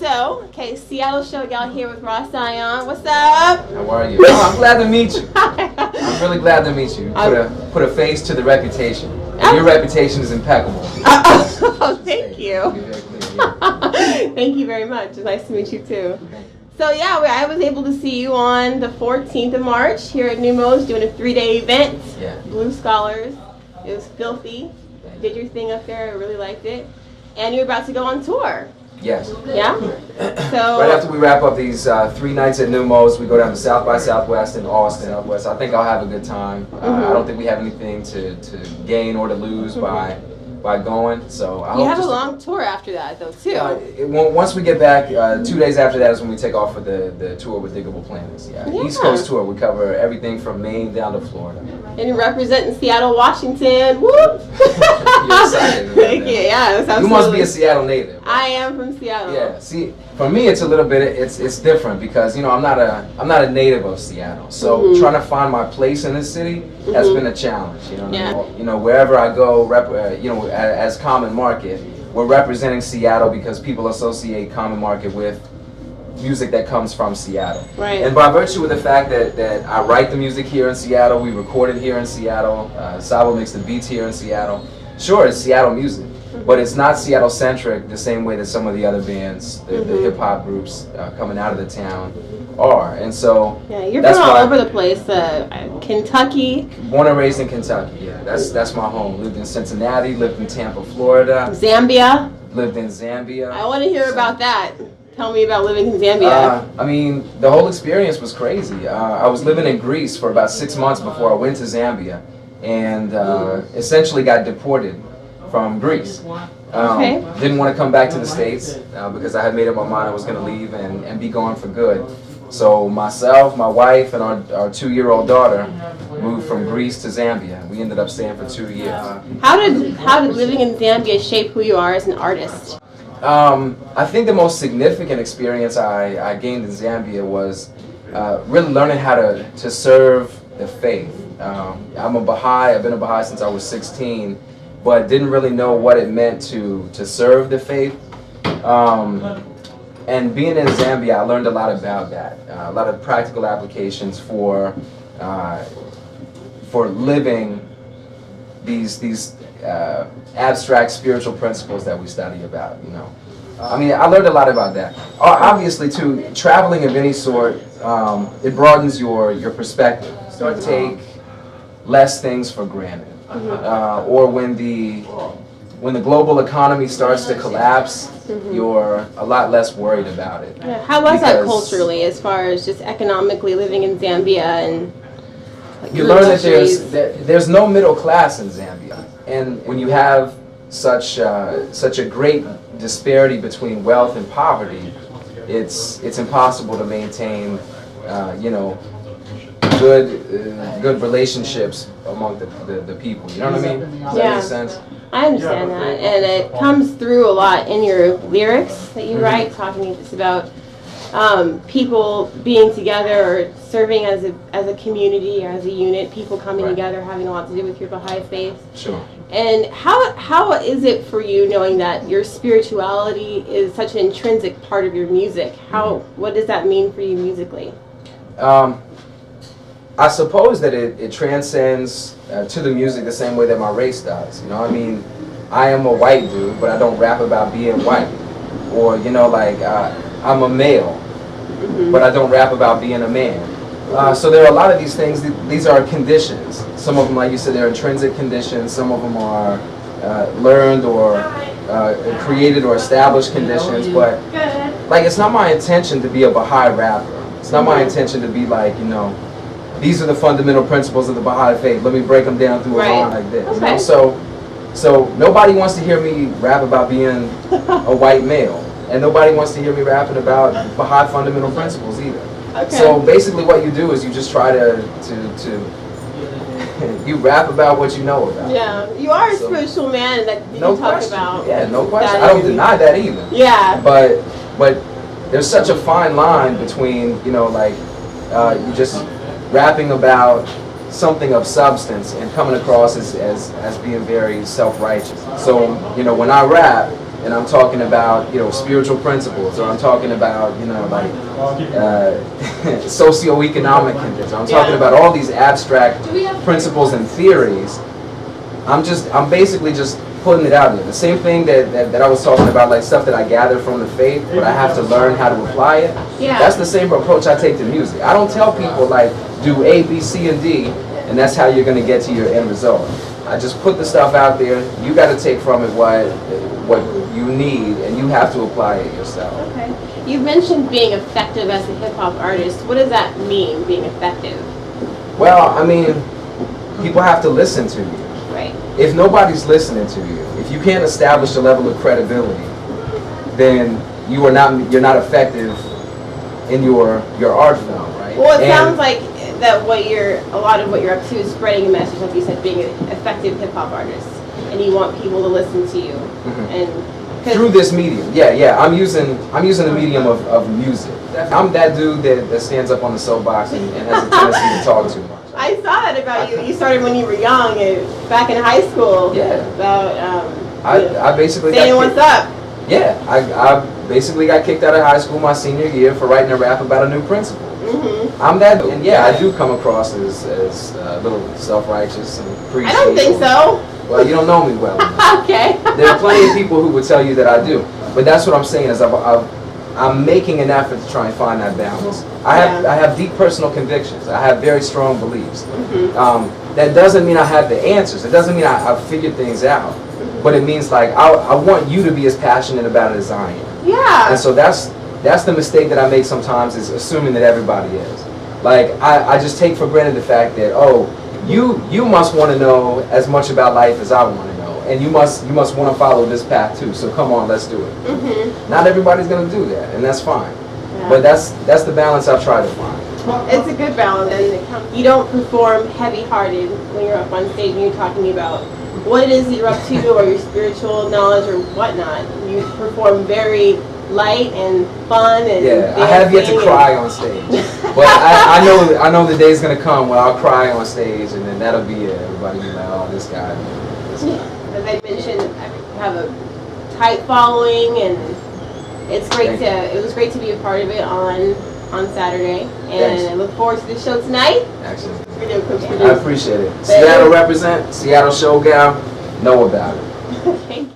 So, okay, Seattle show, y'all here with Ross Scion. What's up? How are you? Oh, I'm glad to meet you. I'm really glad to meet you. Put a face to the reputation. And your reputation is impeccable. Oh, thank you. Thank you very much. It's nice to meet you too. So yeah, I was able to see you on the 14th of March here at Numos doing a 3-day event. Yeah. Blue Scholars. It was filthy. Did your thing up there. I really liked it. And you're about to go on tour. Yes. Yeah? So right after we wrap up these 3 nights at Numos, we go down to South by Southwest in Austin. I think I'll have a good time. I don't think we have anything to gain or to lose by going. So I you have a long tour after that, though, too. Once we get back, 2 days after that is when we take off for the tour with Diggable Planets. Yeah. East Coast tour. We cover everything from Maine down to Florida. And you're representing Seattle, Washington. Whoop! You're excited. Thank you. Yeah, absolutely. You must be a Seattle native. Right? I am from Seattle. Yeah. See, for me, it's a little bit. It's different because I'm not a native of Seattle. So trying to find my place in this city has been a challenge. Wherever I go, as Common Market, we're representing Seattle because people associate Common Market with music that comes from Seattle. Right. And by virtue of the fact that I write the music here in Seattle, we record it here in Seattle, Sabo makes the beats here in Seattle. Sure, it's Seattle music, but it's not Seattle-centric the same way that some of the other bands, the hip-hop groups coming out of the town are. And so you're from all over the place. Kentucky. Born and raised in Kentucky, yeah. That's my home. Lived in Cincinnati, lived in Tampa, Florida. Zambia. Lived in Zambia. I want to hear about that. Tell me about living in Zambia. The whole experience was crazy. I was living in Greece for about 6 months before I went to Zambia, and essentially got deported from Greece. Didn't want to come back to the States because I had made up my mind I was going to leave and be gone for good. So myself, my wife, and our 2-year-old daughter moved from Greece to Zambia. We ended up staying for 2 years. How did living in Zambia shape who you are as an artist? I think the most significant experience I gained in Zambia was really learning how to serve the faith. I'm a Baha'i. I've been a Baha'i since I was 16, but didn't really know what it meant to serve the faith. And being in Zambia, I learned a lot about that. A lot of practical applications for living these abstract spiritual principles that we study about. I learned a lot about that. Obviously, too, traveling of any sort, it broadens your perspective. Start to take less things for granted, or when the global economy starts to collapse, you're a lot less worried about it. Yeah. How was that culturally, as far as just economically living in Zambia and? You learn that there's no middle class in Zambia, and when you have such a great disparity between wealth and poverty, it's impossible to maintain good relationships among the people. You know what I mean? Does that make sense? I understand that, and it comes through a lot in your lyrics that you write, talking just about people being together or serving as a community or as a unit, people coming together, having a lot to do with your Baha'i faith. Sure. And how is it for you knowing that your spirituality is such an intrinsic part of your music? What does that mean for you musically? I suppose that it transcends to the music the same way that my race does. I am a white dude, but I don't rap about being white. Or, I'm a male, but I don't rap about being a man. So there are a lot of these things. These are conditions. Some of them, like you said, they're intrinsic conditions. Some of them are learned or created or established conditions. But it's not my intention to be a Baha'i rapper. It's not my intention to be these are the fundamental principles of the Baha'i faith. Let me break them down through a line like this. So nobody wants to hear me rap about being a white male, and nobody wants to hear me rapping about Baha'i fundamental principles either. So basically, what you do is you just try to you rap about what you know about. Yeah, you are a spiritual man that you talk about. Yeah, no question. I don't deny that either. Yeah. But there's such a fine line between you just rapping about something of substance and coming across as being very self-righteous. So when I rap, and I'm talking about, you know, spiritual principles, or I'm talking about, you know, like socioeconomic conditions. I'm talking about all these abstract principles and theories. I'm basically just putting it out there. The same thing that I was talking about, like stuff that I gather from the faith, but I have to learn how to apply it. Yeah. That's the same approach I take to music. I don't tell people like do A, B, C, and D, and that's how you're going to get to your end result. I just put the stuff out there. You got to take from it what you need, and you have to apply it yourself. Okay. You mentioned being effective as a hip hop artist. What does that mean, being effective? Well, I mean, people have to listen to you. Right. If nobody's listening to you, if you can't establish a level of credibility, then you're not effective in your art form, right? Well, it sounds like that a lot of what you're up to is spreading a message, like you said, being an effective hip hop artist, and you want people to listen to you, and through this medium. Yeah. I'm using the medium of music. I'm that dude that stands up on the soapbox and has a tendency to talk too much. I saw that about you. You started when you were young, back in high school. Yeah. About I basically saying what's up. Yeah, I basically got kicked out of high school my senior year for writing a rap about a new principle. I'm that dude. And yeah, I do come across as a little self-righteous and preachy. I don't think so. Well, you don't know me well enough. Okay. There are plenty of people who would tell you that I do. But that's what I'm saying is I'm making an effort to try and find that balance. I have deep personal convictions. I have very strong beliefs. That doesn't mean I have the answers. It doesn't mean I've figured things out. But it means like I want you to be as passionate about it as I am. Yeah. And so that's the mistake that I make sometimes, is assuming that everybody is. Like I just take for granted the fact that, oh, you must want to know as much about life as I want to know, and you must want to follow this path too. So come on, let's do it. Not everybody's gonna do that, and that's fine. Yeah. But that's the balance I've tried to find. It's a good balance. You don't perform heavy-hearted when you're up on stage and you're talking about what it is that you're up to or your spiritual knowledge or whatnot. You perform very light and fun and I have yet to cry on stage, but I know the day's gonna come when I'll cry on stage, and then that'll be it. Everybody will be like, oh, this guy. As I mentioned, I have a tight following, and it's great it was great to be a part of it on Saturday, and I look forward to the show tonight. Actually, I appreciate it. Seattle represent, Seattle show gal, know about it. Thank you.